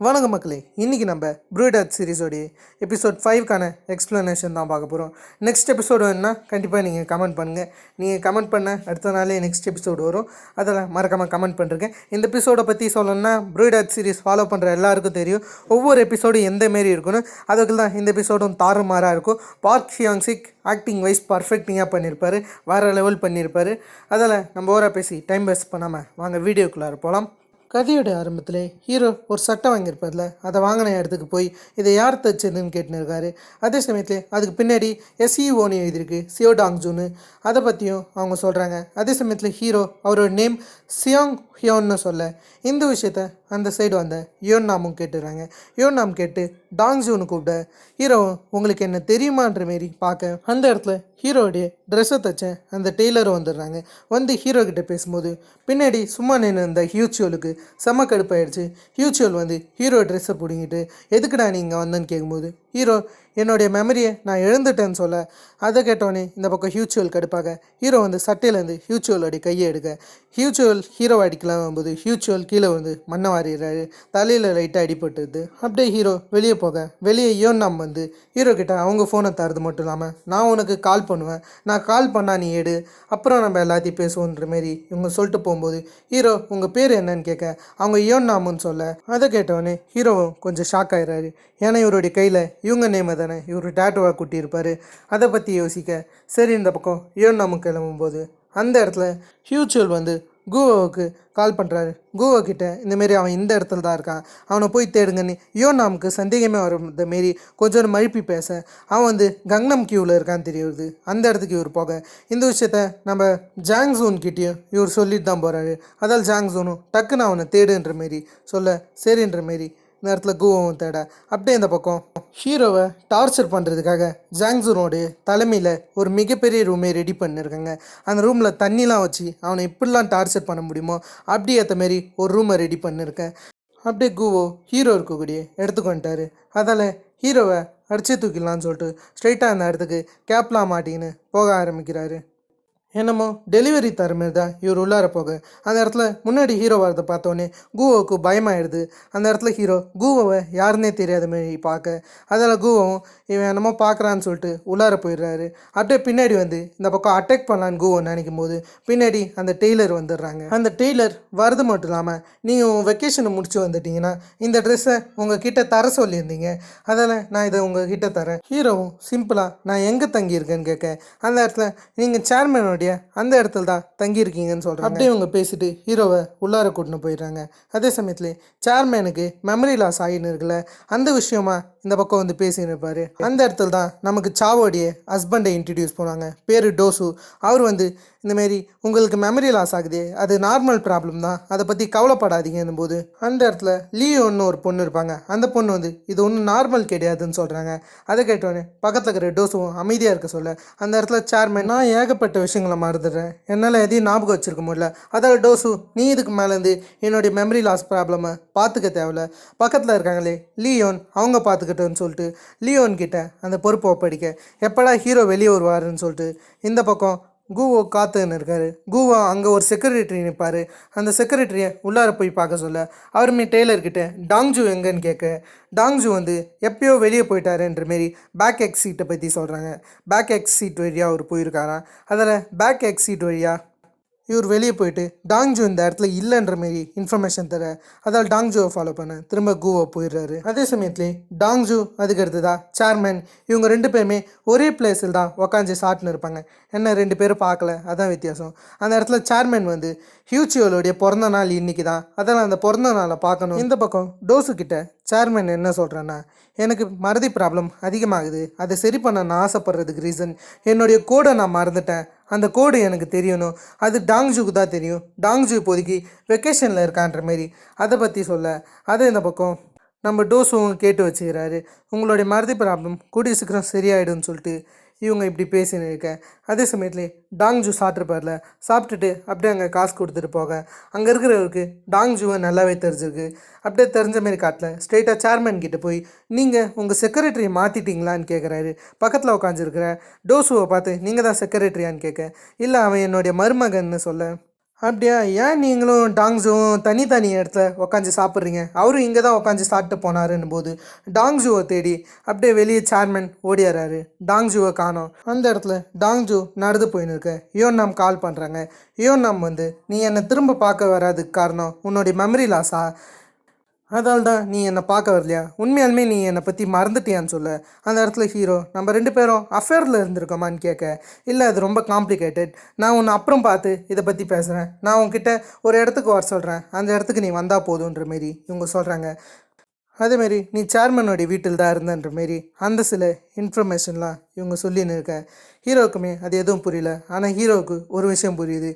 வணக்கம் மக்களே, இன்றைக்கி நம்ம ப்ரூடாட் சீரிஸோடைய எபிசோட் 5க்கான எக்ஸ்ப்ளனேஷன் தான் பார்க்க போகிறோம். நெக்ஸ்ட் எபிசோடு வேணுன்னா கண்டிப்பாக நீங்கள் கமெண்ட் பண்ணுங்கள். நீங்கள் கமெண்ட் பண்ண அடுத்த நாளே நெக்ஸ்ட் எபிசோடு வரும். அதில் மறக்காமல் கமெண்ட் பண்ணுறேன். இந்த எபிசோடை பற்றி சொல்லணும்னா ப்ரூடாட் சீரிஸ் ஃபாலோ பண்ணுற எல்லாருக்கும் தெரியும் ஒவ்வொரு எபிசோடும் எந்தமாரி இருக்குன்னு. அதுக்கு தான் இந்த எபிசோடும் தாறுமாறாக இருக்கும். பார்க் ஹியாங்-சிக் ஆக்டிங் வைஸ் பர்ஃபெக்டிங்காக பண்ணியிருப்பார், வேறு லெவல் பண்ணியிருப்பார். அதில் நம்ம ஓரா பேசி டைம் வேஸ்ட் பண்ணாமல் வாங்க வீடியோக்குள்ளார போகலாம். கதையோட ஆரம்பத்தில் ஹீரோ ஒரு சட்டை வாங்கியிருப்பார்ல, அதை வாங்கின இடத்துக்கு போய் இதை யார் தைச்சதுன்னு கேட்டுன்னு இருக்காரு. அதே சமயத்தில் அதுக்கு பின்னாடி SEOன்னு எழுதியிருக்கு, சியோ டாங்ஜூன்னு. அதை பற்றியும் அவங்க சொல்கிறாங்க. அதே சமயத்தில் ஹீரோ அவரோட நேம் சியாங் ஹியோன்னு சொல்ல இந்த விஷயத்த அந்த சைடு வந்த யோன் நாமும் கேட்டுறாங்க. யோன் நாம் கேட்டு டாங்ஜூன்னு கூப்பிட ஹீரோ உங்களுக்கு என்ன தெரியுமான்ற மாரி பார்க்க அந்த இடத்துல ஹீரோடைய ட்ரெஸ்ஸை தைச்ச அந்த டெய்லரும் வந்துடுறாங்க. வந்து ஹீரோ கிட்டே பேசும்போது பின்னாடி சும்மா நின்று இருந்த ஹியூச்சியோலுக்கு செம்ம கடுப்பாயிடுச்சு. ஹியூச்சியோல் வந்து ஹீரோ ட்ரெஸ்ஸை பிடிங்கிட்டு எதுக்குடா நீங்கள் வந்தேன்னு கேட்கும்போது ஹீரோ என்னுடைய மெமரியை நான் எழுந்துட்டேன்னு சொல்ல அதை கேட்டோன்னே இந்த பக்கம் ஹியூச்சியோல் கடுப்பாக ஹீரோ வந்து சட்டையிலேருந்து ஹியூச்சியோலோடைய கையை எடுக்க ஹியூச்சியோல் ஹீரோவை அடிக்கலாம் போது ஹியூச்சியோல் கீழே வந்து மண்ணை வாரிடுறாரு. தலையில் லைட்டாக அடிபட்டுது. அப்படியே ஹீரோ வெளியே போக வெளியே யோன் நாம் வந்து ஹீரோ கிட்ட அவங்க ஃபோனை தரது மட்டும் இல்லாமல் நான் உனக்கு கால் பண்ணுவேன், நான் கால் பண்ணால் நீ எடு, அப்புறம் நம்ம எல்லாத்தையும் பேசுவோன்ற மாரி இவங்க சொல்லிட்டு போகும்போது ஹீரோ உங்கள் பேர் என்னன்னு கேட்க அவங்க யோன் நாமுன்னு சொல்ல அதை கேட்டவொடனே ஹீரோவும் கொஞ்சம் ஷாக் ஆகிடுறாரு. ஏன்னா இவருடைய கையில் இவங்க நேமை தானே இவர் டேட்டுவாக கூட்டியிருப்பார். அதை பற்றி யோசிக்க சரி இந்த பக்கம் யோன் நாமு கிளம்பும்போது அந்த இடத்துல ஹியூச்சியோல் வந்து கூவோவுக்கு கால் பண்ணுறாரு. கூவோ கிட்ட இந்தமாரி அவன் இந்த இடத்துல தான் இருக்கான், அவனை போய் தேடுங்கன்னு யோன் நாமுக்கு சந்தேகமே வர மாரி கொஞ்சம் மழுப்பி பேச அவன் வந்து கங்னம் கியூவில் இருக்கான்னு தெரியுது. அந்த இடத்துக்கு இவர் போக இந்த விஷயத்த நம்ம ஜாங் ஜூன் கிட்டேயும் இவர் சொல்லிட்டு தான் போகிறாரு. அதால் ஜாங் ஜூனும் டக்குன்னு அவனை தேடுன்ற மாரி சொல்ல சரின்ற மாரி இந்த இடத்துல கூவோவும் தேட அப்படியே இந்த பக்கம் ஹீரோவை டார்ச்சர் பண்ணுறதுக்காக ஜாங்ஸூனோடைய தலைமையில் ஒரு மிகப்பெரிய ரூமே ரெடி பண்ணியிருக்காங்க. அந்த ரூமில் தண்ணிலாம் வச்சு அவனை எப்படிலாம் டார்ச்சர் பண்ண முடியுமோ அப்படி ஏற்ற மாரி ஒரு ரூமை ரெடி பண்ணியிருக்கேன். அப்படியே கூவோ ஹீரோ இருக்கக்கூடிய இடத்துக்கு வந்துட்டார். அதால் ஹீரோவை அடிச்சு தூக்கிடலான்னு சொல்லிட்டு ஸ்ட்ரைட்டாக அந்த இடத்துக்கு கேப்லாம் மாட்டின்னு போக ஆரம்பிக்கிறாரு. என்னமோ டெலிவரி தர மாரி தான் இவர் உள்ளார போக அந்த இடத்துல முன்னாடி ஹீரோ வரதை பார்த்தோன்னே கூவோவுக்கு பயமாயிடுது. அந்த இடத்துல ஹீரோ கூவோவை யாருன்னே தெரியாத மாரி பார்க்க அதில் கூவோவும் இவன் என்னமோ பார்க்குறான்னு சொல்லிட்டு உள்ளார போயிடுறாரு. அப்படியே பின்னாடி வந்து இந்த பக்கம் அட்டாக் பண்ணலான்னு கூவோ நினைக்கும் போது பின்னாடி அந்த டெய்லர் வந்துடுறாங்க. அந்த டெய்லர் வரது மட்டும் இல்லாமல் நீங்கள் உங்கள் வெக்கேஷனை முடிச்சு வந்துட்டீங்கன்னா இந்த ட்ரெஸ்ஸை உங்கள் கிட்டே தர சொல்லியிருந்தீங்க, அதில் நான் இதை உங்கள் கிட்டே தரேன். ஹீரோவும் சிம்பிளாக நான் எங்கே தங்கியிருக்கேன்னு கேட்க அந்த இடத்துல நீங்கள் சேர்மனோட அந்த இடத்துல தான் தங்கியிருக்கீங்கன்னு சொல்கிறாங்க. அப்படியே அவங்க பேசிட்டு ஹீரோவை உள்ளார கூட்டின்னு போயிடுறாங்க. அதே சமயத்தில் சேர்மேனுக்கு மெமரி லாஸ் ஆகின்னு இருக்குல்ல, அந்த விஷயமா இந்த பக்கம் வந்து பேசின்னு இருப்பார். அந்த இடத்துல தான் நமக்கு சாவோடைய ஹஸ்பண்டை இன்ட்ரடியூஸ் பண்ணுவாங்க. பேர் டோசு. அவர் வந்து இந்தமாரி உங்களுக்கு மெமரி லாஸ் ஆகுது, அது நார்மல் ப்ராப்ளம் தான், அதை பற்றி கவலைப்படாதீங்கன்னும் போது அந்த இடத்துல லியோன்னு ஒரு பொண்ணு இருப்பாங்க. அந்த பொண்ணு வந்து இது ஒன்றும் நார்மல் கிடையாதுன்னு சொல்கிறாங்க. அதை கேட்டோன்னே பக்கத்தில் இருக்கிற டோசுவும் அமைதியாக இருக்க சொல்ல அந்த இடத்துல சேர்மேன் நான் ஏகப்பட்ட விஷயங்களை மறந்துடுறேன், என்னால் எதையும் ஞாபகம் வச்சுருக்க முடியல, அதாவது டோசு நீ இதுக்கு மேலேருந்து என்னுடைய மெமரி லாஸ் ப்ராப்ளமை பார்த்துக்க தேவையில்ல, பக்கத்தில் இருக்காங்களே லியோன் அவங்க பார்த்துக்கிட்டோன்னு சொல்லிட்டு லியோன் கிட்ட அந்த பொறுப்பை ஒப்படைக்க எப்படா ஹீரோ வெளியே வருவாருன்னு சொல்லிட்டு இந்த பக்கம் கூவோ காத்துன்னு இருக்காரு. கூவோ அங்கே ஒரு செக்ரட்டரி நிற்பார். அந்த செக்ரட்டரியை உள்ளார போய் பார்க்க சொல்ல அவருமே டெய்லர்கிட்ட டாங்ஜூ எங்கன்னு கேட்க டாங்ஜூ வந்து எப்பயோ வெளியே போயிட்டாருன்ற மாரி பேக் எக்ஸீட்டை பற்றி சொல்கிறாங்க. பேக் எக்ஸீட் வழியாக அவர் போயிருக்காராம். அதில் பேக் எக்ஸீட் வழியாக இவர் வெளியே போயிட்டு டாங்ஜூ இந்த இடத்துல இல்லைன்ற மாரி இன்ஃபர்மேஷன் தர அதால் டாங்ஜூவை ஃபாலோ பண்ண திரும்ப கூவோ போயிடுறாரு. அதே சமயத்துலேயே டாங்ஜூ அதுக்கு அடுத்ததா சேர்மேன் இவங்க ரெண்டு பேருமே ஒரே பிளேஸில் தான் உக்காந்து சாட்டின்னு இருப்பாங்க. என்ன ரெண்டு பேரும் பார்க்கல, அதான் வித்தியாசம். அந்த இடத்துல சேர்மேன் வந்து ஹியூச்சியோலுடைய பிறந்த நாள் இன்றைக்கி தான், அதனால் அந்த பிறந்த நாளை பார்க்கணும். இந்த பக்கம் டோசு கிட்ட சேர்மேன் என்ன சொல்கிறேன்னா எனக்கு மறதி ப்ராப்ளம் அதிகமாகுது, அதை சரி பண்ண நான் ஆசைப்படுறதுக்கு ரீசன் என்னுடைய கோடை நான் மறந்துட்டேன், அந்த கோடு எனக்கு தெரியணும், அது டாங்ஜூக்கு தான் தெரியும், டாங்ஜூ இப்போதைக்கு வெக்கேஷனில் இருக்கான்ற மாரி அதை பற்றி சொல்ல அதை இந்த பக்கம் நம்ம டோஸும் கேட்டு வச்சுக்கிறாரு. உங்களுடைய மறதி ப்ராப்ளம் கூடிய சீக்கிரம் சரியாயிடும்னு சொல்லிட்டு இவங்க இப்படி பேசின்னு இருக்க அதே சமயத்துலேயே டாங்ஜூ சாப்பிட்ருப்பார்ல, சாப்பிட்டுட்டு அப்படியே அங்கே காசு கொடுத்துட்டு போக அங்கே இருக்கிறவருக்கு டாங்ஜூவை நல்லாவே தெரிஞ்சிருக்கு. அப்படியே தெரிஞ்ச மாரி காட்டல ஸ்ட்ரெயிட்டாக சேர்மேன் கிட்டே போய் நீங்கள் உங்கள் செக்ரட்டரியை மாற்றிட்டீங்களான்னு கேட்குறாரு. பக்கத்தில் உட்காந்துருக்கிற டோசுவை பார்த்து நீங்கள் தான் செக்ரட்டரியான்னு கேட்க இல்லை அவன் என்னுடைய மருமகன்னு சொல்ல அப்படியா, ஏன் நீங்களும் டாங்ஸுவும் தனி இடத்துல உக்காந்து சாப்பிட்றீங்க? அவரும் இங்கே தான் உக்காந்து சாப்பிட்டு போனாருன்னும் போது டாங்ஸுவை தேடி அப்படியே வெளியே சேர்மன் ஓடியாராரு. டாங்ஸுவை காணோம். அந்த இடத்துல டாங்ஸு நடந்து போயின்னு இருக்க யோன் கால் பண்ணுறாங்க. யோன் வந்து, நீ என்னை திரும்ப பார்க்க வராதுக்கு காரணம் உன்னுடைய மெமரி லாஸா? அதால் தான் நீ என்னை பார்க்க வரலையா? உண்மையாலுமே நீ என்னை பற்றி மறந்துட்டியான்னு சொல்ல அந்த இடத்துல ஹீரோ, நம்ம 2 பேரும் அஃபேரில் இருந்திருக்கோமான்னு கேட்க, இல்லை அது ரொம்ப காம்ப்ளிகேட்டட், நான் உன்னை அப்புறம் பார்த்து இதை பற்றி பேசுகிறேன், நான் உன்கிட்ட ஒரு இடத்துக்கு வர சொல்கிறேன், அந்த இடத்துக்கு நீ வந்தால் போதுன்ற மாரி இவங்க சொல்கிறாங்க. அதேமாரி நீ சேர்மனோடைய வீட்டில் தான் இருந்தன்ற மாரி அந்த சில இன்ஃபர்மேஷன்லாம் இவங்க சொல்லின்னு இருக்க ஹீரோவுக்குமே அது எதுவும் புரியல. ஆனால் ஹீரோவுக்கு ஒரு விஷயம் புரியுது,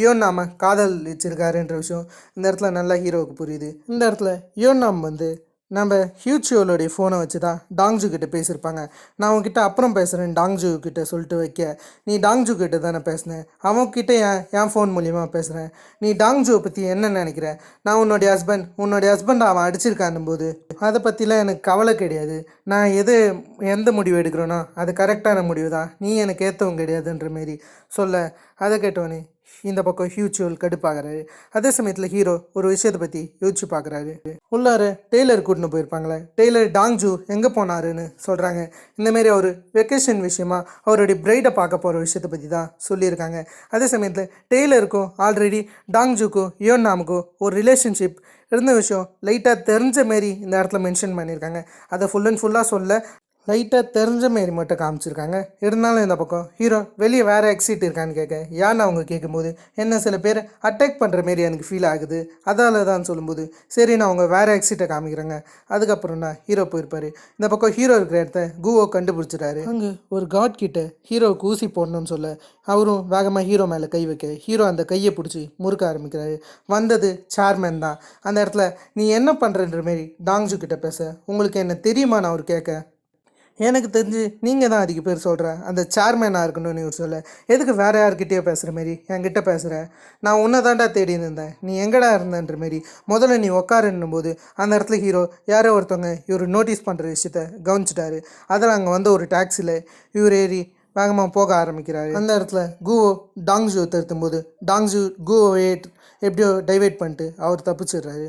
யோன் நாம காதல் வச்சிருக்காருன்ற விஷயம் இந்த இடத்துல நல்லா ஹீரோவுக்கு புரியுது. இந்த இடத்துல யோன் நாம் வந்து நம்ம ஹியூச்சியோலோடைய ஃபோனை வச்சு தான் டாங்ஜு கிட்டே பேசியிருப்பாங்க. நான் உங்ககிட்ட அப்புறம் பேசுகிறேன் டாங்ஜு கிட்டே சொல்லிட்டு வைக்க, நீ டாங்ஜு கிட்டே தானே பேசினேன், அவன்கிட்ட என் ஃபோன் மூலியமாக பேசுகிறேன், நீ டாங்ஜுவை பற்றி என்ன நினைக்கிற? நான் உன்னுடைய ஹஸ்பண்ட் அவன் அடிச்சிருக்கான்னும் போது அதை பற்றிலாம் எனக்கு கவலை கிடையாது, நான் எந்த முடிவு எடுக்கிறேனோ அது கரெக்டான முடிவு தான், நீ எனக்கு ஏற்றவும் கிடையாதுன்ற மாரி சொல்ல, அதை கேட்டவனே இந்த பக்கம் ஹியூச்சியோல் கடுப்பாகிறாரு. அதே சமயத்தில் ஹீரோ ஒரு விஷயத்தை பற்றி யோசிச்சு பார்க்குறாரு. உள்ளார டெய்லர் கூட்டின்னு போயிருப்பாங்களே, டெய்லர் டாங்ஜு எங்கே போனாருன்னு சொல்கிறாங்க. இந்தமாரி அவர் வெக்கேஷன் விஷயமா அவருடைய பிரைடை பார்க்க போகிற விஷயத்தை பற்றி தான் சொல்லியிருக்காங்க. அதே சமயத்தில் டெய்லருக்கும் ஆல்ரெடி டாங்ஜுக்கும் யோன் நாமுக்கும் ஒரு ரிலேஷன்ஷிப் இருந்த விஷயம் லைட்டாக தெரிஞ்ச மாரி இந்த இடத்துல மென்ஷன் பண்ணியிருக்காங்க. அதை ஃபுல் அண்ட் ஃபுல்லாக சொல்ல, லைட்டாக தெரிஞ்ச மாரி மட்டும் காமிச்சிருக்காங்க. இருந்தாலும் இந்த பக்கம் ஹீரோ வெளியே வேறு எக்ஸிட் இருக்கான்னு கேட்க, ஏன்னு அவங்க கேட்கும்போது என்ன சில பேர் அட்டாக் பண்ணுற மாரி எனக்கு ஃபீல் ஆகுது, அதால் தான் சொல்லும்போது சரி நான் அவங்க வேறு எக்ஸிட்டை காமிக்கிறாங்க. அதுக்கப்புறம் தான் ஹீரோ போயிருப்பார். இந்த பக்கம் ஹீரோ இருக்கிற இடத்த குவோ கண்டுபிடிச்சிட்டாரு. அங்கே ஒரு காட் கிட்ட ஹீரோவுக்கு ஊசி போடணும்னு சொல்ல அவரும் வேகமாக ஹீரோ மேலே கை வைக்க ஹீரோ அந்த கையை பிடிச்சி முறுக்க ஆரம்பிக்கிறாரு. வந்தது சேர்மேன் தான். அந்த இடத்துல நீ என்ன பண்ணுறன்ற மாரி டாங்ஜு கிட்ட பேச, உங்களுக்கு என்ன தெரியுமான்னு அவர் கேட்க, எனக்கு தெரிஞ்சு நீங்கள் தான் அதிக பேர் சொல்கிற அந்த சேர்மேனாக இருக்கணும்னு இவர் சொல்ல, எதுக்கு வேறு யார்கிட்டயோ பேசுகிற மாரி என்கிட்ட பேசுகிற, நான் உன்னை தாண்டா தேடி இருந்தேன், நீ எங்கடா இருந்தன்ற மாரி முதல்ல நீ உட்காருன்னும் போது அந்த இடத்துல ஹீரோ யாரோ ஒருத்தவங்க இவர் நோட்டீஸ் பண்ணுற விஷயத்த கவனிச்சிட்டாரு. அதில் அங்கே வந்து ஒரு டாக்ஸியில் இவர் ஏறி வேகமாக போக ஆரம்பிக்கிறாரு. அந்த இடத்துல குவோ டாங்ஜு திருத்தும் போது டாங்ஜு குவோவே எப்படியோ டைவெர்ட் பண்ணிட்டு அவர் தப்பிச்சிடுறாரு.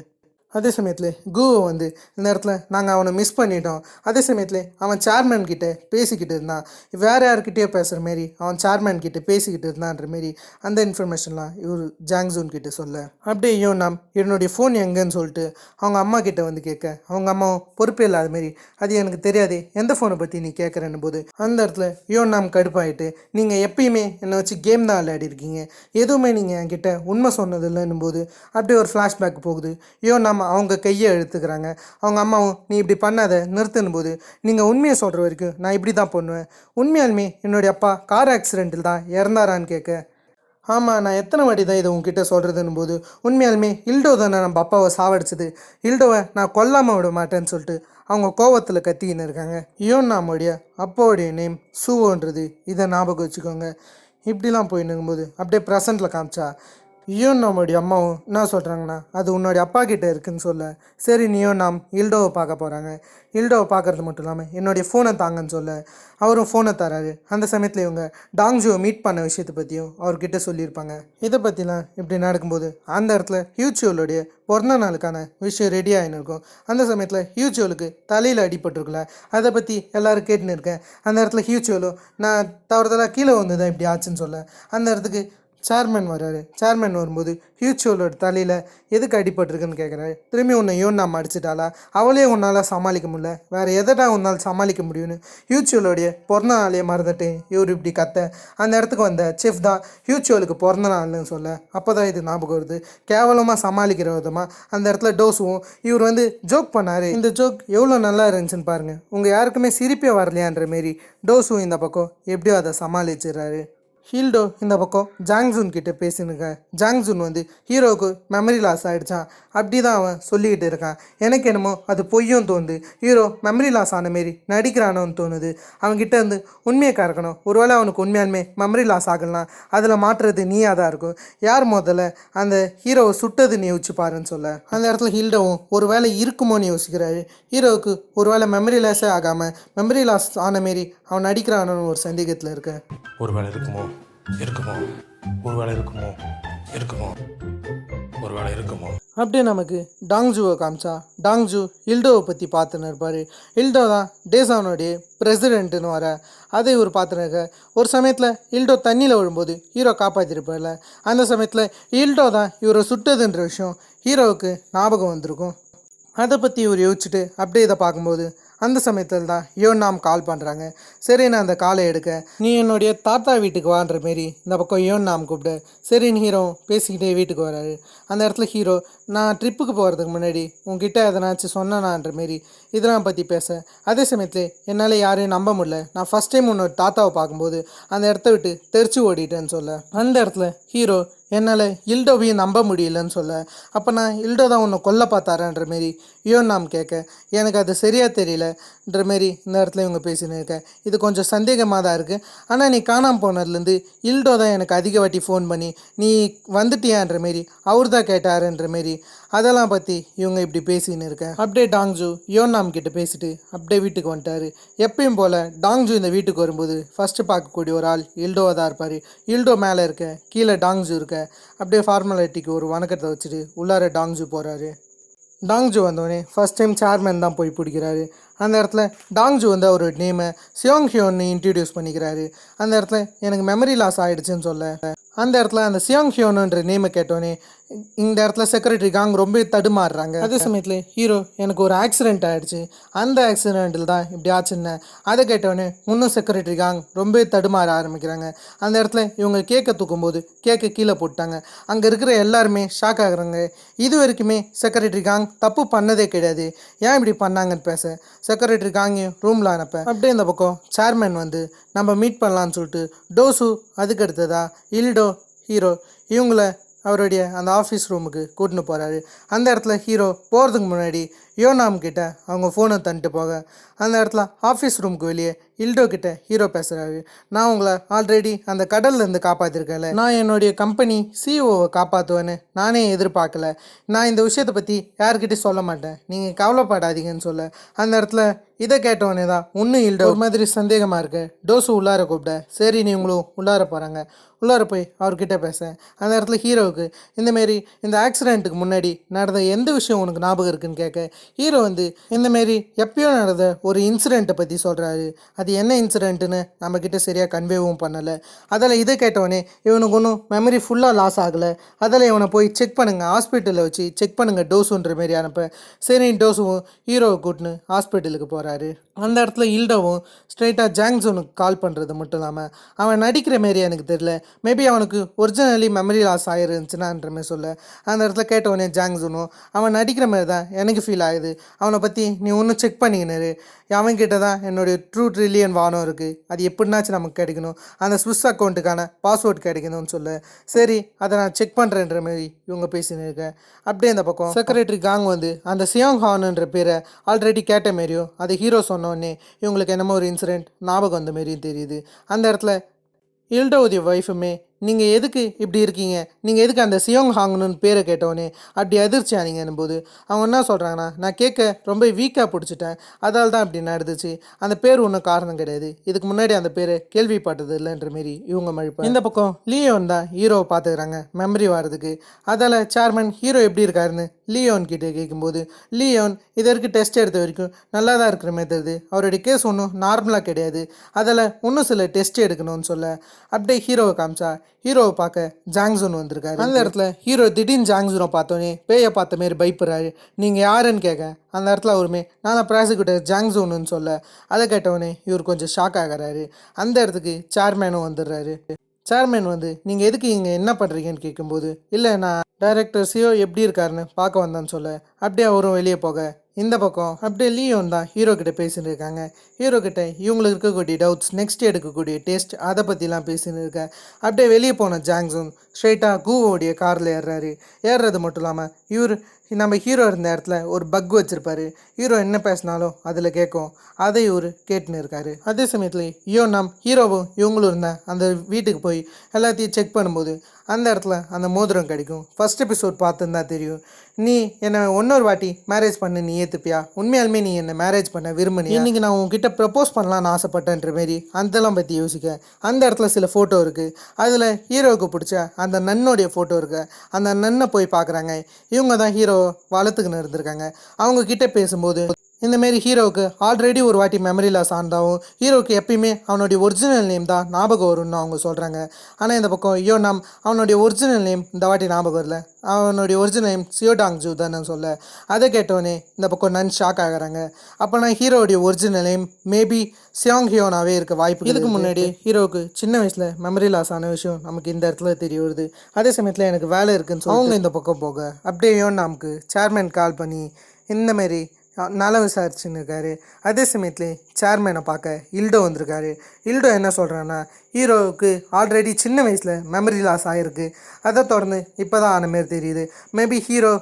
அதே சமயத்தில் குவோ வந்து இந்த இடத்துல நாங்கள் அவனை மிஸ் பண்ணிட்டோம், அதே சமயத்தில் அவன் சேர்மேன் கிட்டே பேசிக்கிட்டு இருந்தான், வேறு யார்கிட்டயோ பேசுகிற மாரி அவன் சேர்மேன் கிட்டே பேசிக்கிட்டு இருந்தான்ற மாரி அந்த இன்ஃபர்மேஷன்லாம் இவர் ஜாங்ஸூன் கிட்டே சொல்ல, அப்படியே யோன் என்னுடைய ஃபோன் எங்கேன்னு சொல்லிட்டு அவங்க அம்மா கிட்டே வந்து கேட்க, அவங்க அம்மாவும் பொறுப்பே இல்லாத மாரி அது எனக்கு தெரியாது, எந்த ஃபோனை பற்றி நீ கேட்குறேன்னு போது அந்த இடத்துல யோன் கடுப்பாயிட்டு, நீங்கள் எப்பயுமே என்னை வச்சு கேம் தான் விளையாடிருக்கீங்க, எதுவுமே நீங்கள் என்கிட்ட உண்மை சொன்னதில்லைன்னும் போது அப்படியே ஒரு ஃப்ளாஷ்பேக் போகுது. யோன் அவங்க கையை எடுத்துக்கிறாங்க. அவங்க அம்மாவும் நீ இப்படி பண்ணாத நிறுத்துன்னு போது, நீங்கள் உண்மையை சொல்கிற வரைக்கும் நான் இப்படி தான் பண்ணுவேன், உண்மையாலுமே என்னுடைய அப்பா கார் ஆக்சிடெண்ட்டில் தான் இறந்தாரான்னு கேட்க, ஆமாம் நான் எத்தனை வாட்டி தான் இதை உங்ககிட்ட சொல்கிறதுன்னு போது, உண்மையாலுமே இல்டோ தானே நம்ம அப்பாவை சாவடிச்சது, இல்டோவை நான் கொல்லாமல் விட மாட்டேன்னு சொல்லிட்டு அவங்க கோவத்தில் கத்திக்கின்னு இருக்காங்க. யோன் நாமோடைய அப்பாவுடைய நேம் சூவோன்றது, இதை ஞாபகம் வச்சுக்கோங்க. இப்படிலாம் போயின்னு இருக்கும்போது அப்படியே ப்ரெசண்ட்டில் காமிச்சா யோன் நம்மளுடைய அம்மாவும் என்ன சொல்கிறாங்கன்னா, அது உன்னோடைய அப்பா கிட்டே இருக்குன்னு சொல்ல, சரி நீயும் நாம் இல்டோவை பார்க்க போகிறாங்க. இல்டோவை பார்க்குறது மட்டும் இல்லாமல் என்னுடைய ஃபோனை தாங்கன்னு சொல்ல அவரும் ஃபோனை தராரு. அந்த சமயத்தில் இவங்க டாங்ஜுவை மீட் பண்ண விஷயத்தை பற்றியும் அவர்கிட்ட சொல்லியிருப்பாங்க. இதை பற்றிலாம் இப்படி நடக்கும்போது அந்த இடத்துல ஹியூச்சியோலுடைய பிறந்த நாளுக்கான விஷயம் ரெடி ஆகின்னு இருக்கும். அந்த சமயத்தில் ஹியூச்சியோலுக்கு தலையில் அடிபட்டிருக்குல்ல, அதை பற்றி எல்லோரும் கேட்டுன்னு இருக்கேன். அந்த இடத்துல ஹியூச்சியோலோ நான் தவறுதலாக கீழே வந்து தான் இப்படி ஆச்சுன்னு சொல்ல அந்த இடத்துக்கு சேர்மேன் வர்றாரு. சேர்மேன் வரும்போது ஹியூச்சியோலோட தலையில் எதுக்கு அடிபட்டிருக்குன்னு கேட்குறாரு. திரும்பி உன்னை யோன் நாம் அடிச்சிட்டாளா, அவளே உன்னால் சமாளிக்க முடியல, வேறு எதடா உன்னால் சமாளிக்க முடியும்னு ஹியூச்சியோலோடைய பிறந்த நாளையே மறந்துட்டு இவர் இப்படி கத்த அந்த இடத்துக்கு வந்த செஃப் தான் ஹியூச்சியோலுக்கு பிறந்த நாள்னு சொல்ல, அப்போ தான் இது ஞாபகம் வருது. கேவலமாக சமாளிக்கிற விதமாக அந்த இடத்துல டோஸும் இவர் வந்து ஜோக் பண்ணார். இந்த ஜோக் எவ்வளோ நல்லா இருந்துச்சுன்னு பாருங்கள், உங்கள் யாருக்குமே சிரிப்பே வரலையான்ற மாரி டோஸும் இந்த பக்கம் எப்படியோ அதை சமாளிச்சிடுறாரு. ஹீல்டோ இந்த பக்கம் ஜாங்ஸூன் கிட்டே பேசினுங்க. ஜாங்ஸூன் வந்து ஹீரோவுக்கு மெமரி லாஸ் ஆகிடுச்சான், அப்படி தான் அவன் சொல்லிக்கிட்டு இருக்கான். எனக்கு என்னமோ அது பொய்யும் தோணுது, ஹீரோ மெமரி லாஸ் ஆன மாரி நடிக்கிறானோன்னு தோணுது. அவன்கிட்ட இருந்து உண்மையை கறக்கணும், ஒருவேளை அவனுக்கு உண்மையாலுமே மெமரி லாஸ் ஆகலாம், அதில் மாற்றுறது நீயாக தான் இருக்கும், யார் முதல்ல அந்த ஹீரோவை சுட்டதுன்னு யோசிச்சு பாருன்னு சொல்ல அந்த இடத்துல ஹீல்டோவும் ஒரு வேளை இருக்குமோன்னு யோசிக்கிறாரு. ஹீரோவுக்கு ஒரு வேளை மெமரி லாஸே ஆகாமல் மெமரி லாஸ் ஆன மாரி அவன் நடிக்கிறானோன்னு ஒரு சந்தேகத்தில் இருக்க, ஒரு வேளை இருக்குமோ, ஒரு வேளை இருக்குமோ, இருக்குமோ, ஒருவேளை இருக்குமோ. அப்படியே நமக்கு டாங்ஜுவை காமிச்சா டாங்ஜு இல்டோவை பற்றி பார்த்துன்னு இருப்பார். இல்டோ தான் டேசானுடைய பிரசிடென்ட்டுன்னு வர அதை இவர் பார்த்துன்னு இருக்க. ஒரு சமயத்தில் இல்டோ தண்ணியில் விழும்போது ஹீரோ காப்பாற்றிருப்பார்ல, அந்த சமயத்தில் இல்டோ தான் இவரை சுட்டதுன்ற விஷயம் ஹீரோவுக்கு ஞாபகம் வந்திருக்கும். அதை பற்றி இவர் யோசிச்சுட்டு அப்படியே இதை பார்க்கும்போது அந்த சமயத்தில் தான் யோன்னாம் கால் பண்ணுறாங்க. சரி, நான் அந்த காலை எடுக்க, நீ என்னுடைய தாத்தா வீட்டுக்கு வான்ற மாரி இந்த பக்கம் யோன்னாம் கூப்பிடு. சரின்னு ஹீரோ பேசிக்கிட்டே வீட்டுக்கு வராரு. அந்த இடத்துல ஹீரோ, நான் ட்ரிப்புக்கு போகிறதுக்கு முன்னாடி உங்ககிட்ட எதனாச்சும் சொன்னேனான்ற மாரி இதெல்லாம் பற்றி பேச, அதே சமயத்தில் என்னால் யாரையும் நம்ப முடியல, நான் ஃபஸ்ட் டைம் உன்னோட தாத்தாவை பார்க்கும்போது அந்த இடத்த விட்டு தெரிச்சு ஓடிட்டேன்னு சொல்ல, அந்த இடத்துல ஹீரோ என்னால் இல்டோவையும் நம்ப முடியலன்னு சொல்ல, அப்போ நான் இல்டோ தான் உன்னை கொல்ல பார்த்தாரன்ற மாரி யோன்னாம் கேட்க, எனக்கு அது சரியாக தெரியலன்ற மாரி இந்த இடத்துல இவங்க பேசின்னு இருக்கேன். இது கொஞ்சம் சந்தேகமாக தான் இருக்குது. ஆனால் நீ காணாமல் போனதுலேருந்து இல்டோ தான் எனக்கு அதிக வாட்டி ஃபோன் பண்ணி நீ வந்துட்டியான்ற மாரி அவர் தான் கேட்டாருன்ற மாரி அதெல்லாம் பற்றி இவங்க இப்படி பேசின்னு இருக்கேன். அப்படியே டாங்ஜு யோன்னாம் கிட்ட பேசிட்டு அப்படியே வீட்டுக்கு வந்துட்டார். எப்பயும் போல் டாங்ஜு இந்த வீட்டுக்கு வரும்போது ஃபஸ்ட்டு பார்க்கக்கூடிய ஒரு ஆள் இல்டோவாக தான் இருப்பார். இல்டோ மேலே இருக்க, கீழே டாங்ஜு இருக்க. அப்படியே ஃபார்மாலிட்டிக்கு ஒரு வணக்கத்தை வச்சுட்டு உள்ளார டாங்ஜு போகிறாரு. டாங்ஜு வந்தோடனே ஃபஸ்ட் டைம் சேர்மேன் தான் போய் பிடிக்கிறாரு. அந்த இடத்துல டாங்ஜு வந்து அவரோட நேமை சியோங் ஹியோன்னு இன்ட்ரடியூஸ் பண்ணிக்கிறாரு. அந்த இடத்துல எனக்கு மெமரி லாஸ் ஆகிடுச்சுன்னு சொல்ல, அந்த இடத்துல அந்த சியோங் ஹியோனுன்ற நேமை கேட்டோன்னே இந்த இடத்துல செக்ரட்டரி காங் ரொம்ப தடுமாறுறாங்க. அதே சமயத்தில் ஹீரோ, எனக்கு ஒரு ஆக்சிடென்ட் ஆகிடுச்சு, அந்த ஆக்சிடெண்ட்டில் தான் இப்படி ஆச்சுன்னு அதை கேட்டோடனே இன்னும் செக்ரட்டரி காங் ரொம்ப தடுமாற ஆரம்பிக்கிறாங்க. அந்த இடத்துல இவங்க கேக்கை தூக்கும்போது கேக்கை கீழே போட்டாங்க. அங்கே இருக்கிற எல்லாருமே ஷாக் ஆகுறாங்க. இது வரைக்குமே செக்ரட்டரி காங் தப்பு பண்ணதே கிடையாது, ஏன் இப்படி பண்ணாங்கன்னு பேச செக்ரட்டரி காங்கையும் ரூமில் அனுப்ப, அப்படியே இந்த பக்கம் சேர்மேன் வந்து நம்ம மீட் பண்ணலான்னு சொல்லிட்டு டோசு, அதுக்கு அடுத்ததா இல்டோ, ஹீரோ இவங்கள அவருடைய அந்த ஆஃபீஸ் ரூமுக்கு கூட்டின்னு போகிறாரு. அந்த இடத்துல ஹீரோ போகிறதுக்கு முன்னாடி யோனாம் கிட்ட அவங்க ஃபோனை தந்துட்டு போக, அந்த இடத்துல ஆஃபீஸ் ரூமுக்கு வெளியே இல்டோ கிட்ட ஹீரோ பேசுகிறாரு. நான் உங்களை ஆல்ரெடி அந்த கடல்லேருந்து காப்பாற்றிருக்கேன்ல, நான் என்னுடைய கம்பெனி சிஇஓவை காப்பாற்றுவேன்னு நானே எதிர்பார்க்கல, நான் இந்த விஷயத்தை பற்றி யார்கிட்டையும் சொல்ல மாட்டேன், நீங்கள் கவலைப்படாதீங்கன்னு சொல்ல, அந்த இடத்துல இதை கேட்டவொடனே தான் ஒன்றும் இல்டோ ஒரு மாதிரி சந்தேகமாக இருக்கு. டோஸு உள்ளார கூப்பிட, சரி நீ உங்களும் உள்ளார போகிறாங்க. உள்ளார போய் அவர்கிட்ட பேச, அந்த இடத்துல ஹீரோவுக்கு இந்தமாரி இந்த ஆக்சிடெண்ட்டுக்கு முன்னாடி நடந்த எந்த விஷயம் உனக்கு ஞாபகம் இருக்குன்னு கேட்க, ஹீரோ வந்து இந்தமாரி எப்பயோ நடந்த ஒரு இன்சிடெண்ட்டை பற்றி சொல்கிறாரு. அது என்ன இன்சிடெண்ட்டுன்னு நம்மக்கிட்ட சரியாக கன்வேவும் பண்ணலை. அதில் இதை கேட்டவொடனே இவனுக்கு ஒன்றும் மெமரி ஃபுல்லாக லாஸ் ஆகலை. அதில் இவனை போய் செக் பண்ணுங்கள், ஹாஸ்பிட்டலில் வச்சு செக் பண்ணுங்கள் டோஸுன்ற மாரி அனுப்ப, சரி டோஸுவும் ஹீரோவை கூட்டின்னு ஹாஸ்பிட்டலுக்கு போகிறாரு. அந்த இடத்துல இல்டோவும் ஸ்ட்ரெயிட்டாக ஜாங்ஸோனுக்கு கால் பண்ணுறது மட்டும் இல்லாமல், அவன் நடிக்கிற மாரி எனக்கு தெரியல, மேபி அவனுக்கு ஒரிஜினலி மெமரி லாஸ் ஆகிருந்துச்சுன்னான்ற மாதிரி சொல்ல, அந்த இடத்துல கேட்டவொடனே ஜாங்ஸுனும் அவன் நடிக்கிற மாதிரி தான் எனக்கு ஃபீல் ஆகுது, அவனை பற்றி நீ ஒன்றும் செக் பண்ணிக்கினாரு, அவன்கிட்ட தான் என்னுடைய ட்ரூ ட்ரில்லியன் வானம் இருக்குது, அது எப்படின்னாச்சும் நமக்கு கிடைக்கணும், அந்த ஸ்விஸ் அக்கௌண்ட்டுக்கான பாஸ்வேர்ட் கிடைக்கணும்னு சொல்ல, சரி அதை நான் செக் பண்ணுறேன்ற மாதிரி இவங்க பேசின்னு இருக்கேன். அப்படியே அந்த பக்கம் செக்ரட்டரி காங் வந்து அந்த சியோங் ஹான்ன்ற பேரை ஆல்ரெடி கேட்ட மாரியும் அது ஹீரோ சொன்னோடனே இவங்களுக்கு என்னமோ ஒரு இன்சிடெண்ட் ஞாபகம் வந்த மாரியும் தெரியுது. அந்த இடத்துல இல்டோவுடைய ஒய்ஃபுமே, நீங்கள் எதுக்கு இப்படி இருக்கீங்க, நீங்கள் எதுக்கு அந்த சியோங் ஹாங்னு பேரை கேட்டோன்னே அப்படி அதிர்ச்சி ஆனீங்கன்னும் போது அவங்க என்ன சொல்கிறாங்கன்னா, நான் கேட்க ரொம்ப வீக்காக பிடிச்சிட்டேன், அதால் தான் இப்படி நடந்துச்சு, அந்த பேர் ஒன்றும் காரணம் கிடையாது, இதுக்கு முன்னாடி அந்த பேரை கேள்விப்பட்டது இல்லைன்ற மாரி இவங்க மழுப்ப, இந்த பக்கம் லியோன் தான் ஹீரோவை பார்த்துக்கிறாங்க மெமரி வர்றதுக்கு. அதால் சேர்மன் ஹீரோ எப்படி இருக்காருன்னு லியோன் கிட்டே கேட்கும்போது, லியோன் இதற்கு டெஸ்ட் எடுத்த வரைக்கும் நல்லா தான் இருக்கிற மாதிரி தெரியுது, அவருடைய கேஸ் ஒன்றும் நார்மலாக கிடையாது, அதில் இன்னும் சில டெஸ்ட் எடுக்கணும்னு சொல்ல, அப்படியே ஹீரோவை காமிச்சா ஹீரோவை பார்க்க ஜாங்ஸுன் வந்திருக்காரு. அந்த இடத்துல ஹீரோ திடீர்னு ஜாங்ஸுனை பார்த்தோன்னே பேயை பார்த்த மாரி பயப்படுறாரு. நீங்கள் யாருன்னு கேட்க, அந்த இடத்துல அவருமே நான் ப்ராசிக்யூட்டர் ஜாங்ஸுன்னு சொல்ல, அதை கேட்டவொடனே இவர் கொஞ்சம் ஷாக் ஆகிறாரு. அந்த இடத்துக்கு சேர்மேனும் வந்துடுறாரு. சேர்மேன் வந்து நீங்கள் எதுக்கு இங்கே என்ன பண்ணுறீங்கன்னு கேட்கும்போது, இல்லை நான் டைரக்டர் சியோ எப்படி இருக்காருன்னு பார்க்க வந்தேன்னு சொல்ல, அப்படியே அவரும் வெளியே போக, இந்த பக்கம் அப்படியே லியோன் தான் ஹீரோ கிட்ட பேசின்னு இருக்காங்க. ஹீரோ கிட்ட இவங்களுக்கு இருக்கக்கூடிய டவுட்ஸ், நெக்ஸ்ட் எடுக்கக்கூடிய டேஸ்ட், அதை பற்றிலாம் பேசின்னு இருக்க. அப்படியே வெளியே போன ஜாங்ஸுன் ஸ்ட்ரெயிட்டாக கூவோடைய காரில் ஏறுறாரு. ஏறுறது மட்டும் இல்லாமல் இவர் நம்ம ஹீரோ இருந்த இடத்துல ஒரு பக் வச்சுருப்பாரு. ஹீரோ என்ன பேசினாலும் அதில் கேட்கும். அதை இவர் கேட்டுன்னு இருக்காரு. அதே சமயத்தில் யோனாம் ஹீரோவும் இவங்களும் இருந்த அந்த வீட்டுக்கு போய் எல்லாத்தையும் செக் பண்ணும்போது அந்த இடத்துல அந்த மோதிரம் கிடைக்கும். ஃபர்ஸ்ட் எபிசோட் பார்த்துருந்தா தெரியும். நீ என்னை இன்னொரு வாட்டி மேரேஜ் பண்ண நீ ஏற்றுப்பியா? உண்மையாலுமே நீ என்னை மேரேஜ் பண்ண விரும்பினியா? இன்றைக்கி நான் உங்ககிட்ட ப்ரப்போஸ் பண்ணலான்னு ஆசைப்பட்டேன்ற மாரி அதெல்லாம் பற்றி யோசிக்க அந்த இடத்துல சில ஃபோட்டோ இருக்குது. அதில் ஹீரோவுக்கு பிடிச்ச அந்த நன்னோடைய ஃபோட்டோ இருக்குது. அந்த நன்னை போய் பார்க்குறாங்க. இவங்க தான் ஹீரோ வளர்த்துக்குன்னு இருந்திருக்காங்க. அவங்க கிட்டே பேசும்போது இந்தமாரி ஹீரோவுக்கு ஆல்ரெடி ஒரு வாட்டி மெமரி லாஸ் ஆனதாகவும் ஹீரோவுக்கு எப்பயுமே அவனுடைய ஒரிஜினல் நேம் தான் ஞாபகம் வரும்னு அவங்க சொல்கிறாங்க. ஆனால் இந்த பக்கம் யோனாம் அவனுடைய ஒரிஜினல் நேம் இந்த வாட்டி ஞாபகம் வரல, அவனுடைய ஒரிஜினல் நேம் சியோடாங்ஜூ தானே சொல்ல. அதை கேட்டோடனே இந்த பக்கம் நன் ஷாக் ஆகிறாங்க. அப்போனா ஹீரோவுடைய ஒரிஜினல் நேம் மேபி சியாங் ஹியோனாவே இருக்க வாய்ப்பு. இதுக்கு முன்னாடி ஹீரோவுக்கு சின்ன வயசில் மெமரி லாஸ் ஆன விஷயம் நமக்கு இந்த இடத்துல தெரிய வருது. அதே சமயத்தில் எனக்கு வேலை இருக்குன்னு சொல்லி அவங்க இந்த பக்கம் போக அப்படியே யோனாமுக்கு சேர்மேன் கால் பண்ணி இந்தமாரி நல்லா விசாரிச்சுன்னு இருக்காரு. அதே சமயத்தில் சேர்மேனை பார்க்க இல்டோ வந்திருக்காரு. இல்டோ என்ன சொல்கிறான்னா ஹீரோவுக்கு ஆல்ரெடி சின்ன வயசில் மெமரி லாஸ் ஆகிருக்கு. அதை தொடர்ந்து இப்போ தான் ஆன மாரி தெரியுது. மேபி ஹீரோ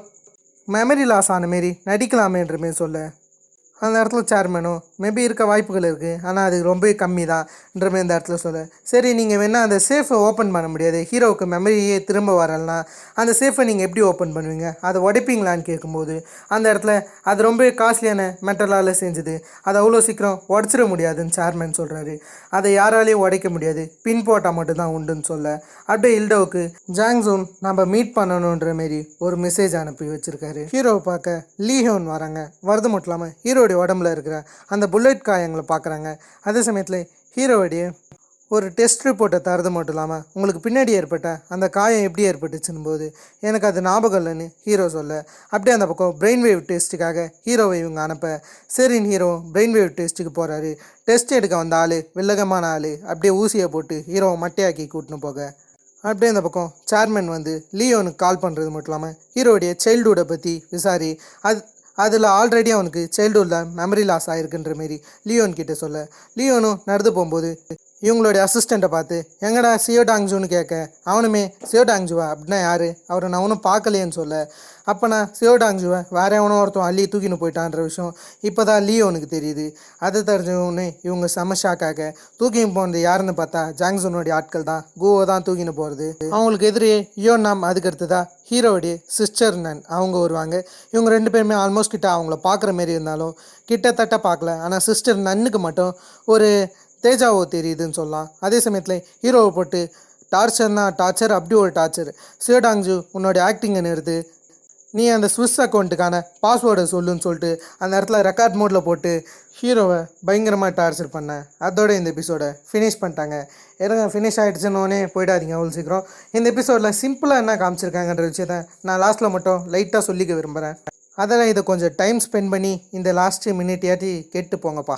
மெமரி லாஸ் ஆன மாரி நடிக்கலாமேன்ற மாரி சொல்ல அந்த இடத்துல சேர்மேனும் மேபி இருக்க வாய்ப்புகள் இருக்குது, ஆனால் அது ரொம்ப கம்மி தான்ன்ற மாரி இந்த இடத்துல சொல்ல. சரி நீங்கள் வேணால் அந்த சேஃபை ஓப்பன் பண்ண முடியாது, ஹீரோவுக்கு மெமரியே திரும்ப வரலனா அந்த சேஃபை நீங்கள் எப்படி ஓப்பன் பண்ணுவீங்க, அதை உடைப்பீங்களான்னு கேட்கும்போது அந்த இடத்துல அது ரொம்ப காஸ்ட்லியான மெட்டலால் செஞ்சுது, அதை அவ்வளோ சீக்கிரம் உடச்சிட முடியாதுன்னு சேர்மேன் சொல்கிறாரு. அதை யாராலையும் உடைக்க முடியாது, பின் போட்டால் மட்டும்தான் உண்டுன்னு சொல்ல அப்படியே இல்டோவுக்கு ஜாங்ஸூன் நம்ம மீட் பண்ணணுன்ற மாரி ஒரு மெசேஜ் அனுப்பி வச்சுருக்காரு. ஹீரோவை பார்க்க லீஹோன் வராங்க. வரது மட்டும் இல்லாமல் ஹீரோடைய உடம்புல இருக்கிற அந்த புல்லட் காயங்களை பார்க்குறாங்க. அதே சமயத்தில் ஹீரோவுடைய ஒரு டெஸ்ட் ரிப்போர்ட்டை தரது மட்டும் இல்லாமல் உங்களுக்கு பின்னாடி ஏற்பட்ட அந்த காயம் எப்படி ஏற்பட்டுச்சுன்னு போது எனக்கு அது ஞாபகம் இல்லைன்னு ஹீரோ சொல்ல அப்படியே அந்த பக்கம் பிரெயின் வேவ் டெஸ்ட்டுக்காக ஹீரோவை இவங்க அனுப்ப சரின்னு ஹீரோ பிரெயின் வேவ் டெஸ்ட்டுக்கு போகிறாரு. டெஸ்ட் எடுக்க வந்த ஆள் வில்லகமான ஆள் அப்படியே ஊசியை போட்டு ஹீரோவை மட்டையாக்கி கூட்டின்னு போக அப்படியே இந்த பக்கம் சேர்மேன் வந்து லியோனுக்கு கால் பண்ணுறது மட்டும் இல்லாமல் ஹீரோடைய சைல்டுஹுட்டை பற்றி விசாரி அதில் ஆல்ரெடி அவனுக்கு சைல்டுஹுட்டில் மெமரி லாஸ் ஆகிருக்குன்ற மாரி லியோன் கிட்டே சொல்ல லியோனும் நடந்து போகும்போது இவங்களுடைய அசிஸ்டண்ட்டை பார்த்து எங்கடா சியோடாங்ஜூன்னு கேட்க அவனுமே சியோடாங்ஜுவா அப்படின்னா யார், அவரை நான் ஒன்றும் பார்க்கலையேன்னு சொல்ல அப்போ நான் சியோடாங்ஜுவை வேற எவனோ ஒருத்தன் அள்ளி தூக்கின்னு போயிட்டான்ற விஷயம் இப்போ தான் லியோனுக்கு தெரியுது. அதை தெரிஞ்சவொன்னே இவங்க செம ஷாக்காக தூக்கின்னு போனது யாருன்னு பார்த்தா ஜாங்ஸூனுடைய ஆட்கள் தான், கோவோ தான் தூக்கின்னு போகிறது. அவங்களுக்கு எதிரே யோனாம் அதுக்கடுத்து தான் ஹீரோவுடைய சிஸ்டர் நன் அவங்க வருவாங்க. இவங்க ரெண்டு பேருமே ஆல்மோஸ்ட் கிட்ட அவங்கள பார்க்குற மாரி இருந்தாலும் கிட்டத்தட்ட பார்க்கல. ஆனால் சிஸ்டர் நன்னுக்கு மட்டும் ஒரு தேஜாவோ தெரியுதுன்னு சொல்லலாம். அதே சமயத்தில் ஹீரோவை போட்டு டார்ச்சர்னா டார்ச்சர், அப்படி ஒரு டார்ச்சர். சியோடாங்ஜூ உன்னோட ஆக்டிங்கை நிறுத்து, நீ அந்த ஸ்விஸ் அக்கௌண்ட்டுக்கான பாஸ்வேர்டை சொல்லுன்னு சொல்லிட்டு அந்த இடத்துல ரெக்கார்ட் மோடில் போட்டு ஹீரோவை பயங்கரமாக டார்ச்சர் பண்ணேன். அதோட இந்த எபிசோடை ஃபினிஷ் பண்ணிட்டாங்க. எனக்கு ஃபினிஷ் ஆகிடுச்சுன்னொன்னே போயிடாதீங்க அவ்வளோ சீக்கிரம். இந்த எபிசோடில் சிம்பிளாக என்ன காமிச்சிருக்காங்கன்ற விஷயத்த நான் லாஸ்ட்டில் மட்டும் லைட்டாக சொல்லிக்க விரும்புகிறேன். அதெல்லாம் இதை கொஞ்சம் டைம் ஸ்பெண்ட் பண்ணி இந்த லாஸ்ட்டு மினிட்டையாட்டி கேட்டு போங்கப்பா.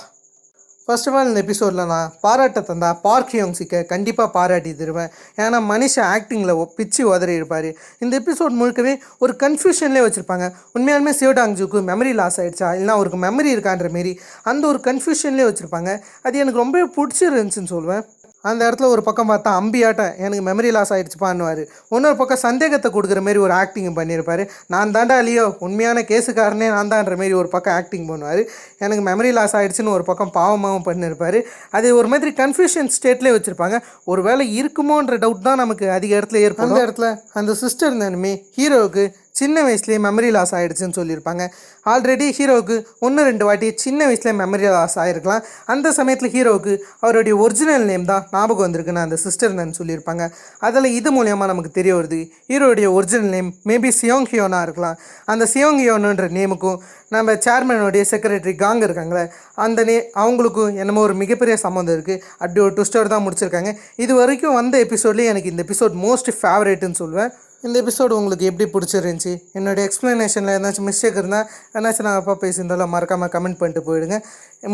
ஃபர்ஸ்ட் ஆஃப் ஆல் இந்த எபிசோடில் நான் பாராட்ட தந்தா பார்க் ஹியோங்-சிக்கை கண்டிப்பாக பாராட்டி தருவேன். ஏன்னா மனுஷன் ஆக்டிங்கில் பிச்சு உதறி இருப்பார். இந்த எபிசோட் முழுக்கவே ஒரு கன்ஃபியூஷன்லேயே வச்சுருப்பாங்க. உண்மையாலுமே சியோடாங்ஜூக்கு மெமரி லாஸ் ஆகிடுச்சா இல்லைனா அவருக்கு மெமரி இருக்கான்ற மாரி அந்த ஒரு கன்ஃபியூஷன்லேயே வச்சுருப்பாங்க. அது எனக்கு ரொம்பவே பிடிச்சிருந்துச்சின்னு சொல்லுவேன். அந்த இடத்துல ஒரு பக்கம் பார்த்தா அம்பியாட்டம் எனக்கு மெமரி லாஸ் ஆகிடுச்சுப்பான்னுவார், இன்னொரு பக்கம் சந்தேகத்தை கொடுக்குற மாரி ஒரு ஆக்டிங் பண்ணியிருப்பார். நான் தாண்டா இல்லையோ உண்மையான கேஸுக்காரனே நான் தான்ற மாரி ஒரு பக்கம் ஆக்டிங் பண்ணுவார். எனக்கு மெமரி லாஸ் ஆகிடுச்சுன்னு ஒரு பக்கம் பாவமாகவும் பண்ணியிருப்பார். அது ஒரு மாதிரி கன்ஃபியூஷன் ஸ்டேட்லேயே வச்சுருப்பாங்க. ஒரு வேளை இருக்குமோன்ற டவுட் தான் நமக்கு அதிக இடத்துல ஏற்படும். அந்த இடத்துல அந்த சிஸ்டர் தானுமே ஹீரோவுக்கு சின்ன வயசுலேயே மெமரி லாஸ் ஆகிடுச்சுன்னு சொல்லியிருப்பாங்க. ஆல்ரெடி ஹீரோவுக்கு 1-2 வாட்டி சின்ன வயசுலேயே மெமரி லாஸ் ஆகிருக்கலாம். அந்த சமயத்தில் ஹீரோவுக்கு அவருடைய ஒரிஜினல் நேம் தான் ஞாபகம் வந்திருக்குன்னு அந்த சிஸ்டர் தான் சொல்லியிருப்பாங்க. அதில் இது மூலயமா நமக்கு தெரிய வருது ஹீரோடைய ஒரிஜினல் நேம் மேபி சியோங் ஹியோனாக இருக்கலாம். அந்த சியோங் ஹியோனுன்ற நேமுக்கும் நம்ம சேர்மனுடைய செக்ரட்டரி காங் இருக்காங்களே அந்த அவங்களுக்கும் என்னமோ ஒரு மிகப்பெரிய சம்மந்தம் இருக்குது. அப்படி ஒரு ட்விஸ்டோடு தான் முடிச்சிருக்காங்க. இது வரைக்கும் வந்த எபிசோட்லேயே எனக்கு இந்த எபிசோட் மோஸ்ட் ஃபேவரேட்டுன்னு சொல்லுவேன். இந்த எபிசோடு உங்களுக்கு எப்படி பிடிச்சிருந்துச்சி, என்னோடய எக்ஸ்ப்ளனேஷனில் ஏதாச்சும் மிஸ்டேக் இருந்தால் என்னாச்சும் நான் அப்பா பேசியிருந்தாலும் மறக்காமல் கமெண்ட் பண்ணிட்டு போயிடுங்க.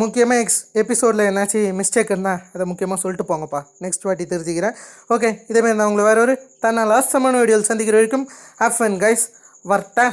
முக்கியமாக எபிசோடில் என்னாச்சும் மிஸ்டேக் இருந்தால் அதை முக்கியமாக சொல்லிட்டு போங்கப்பா, நெக்ஸ்ட் வாட்டி தெரிஞ்சுக்கிறேன். ஓகே, இதேமாதிரி நான் உங்களை வேறு ஒரு லாஸ்ட் சமான வீடியோவில் சந்திக்கிற வரைக்கும் ஹேவ் ஃபன் கைஸ், வரட்டா.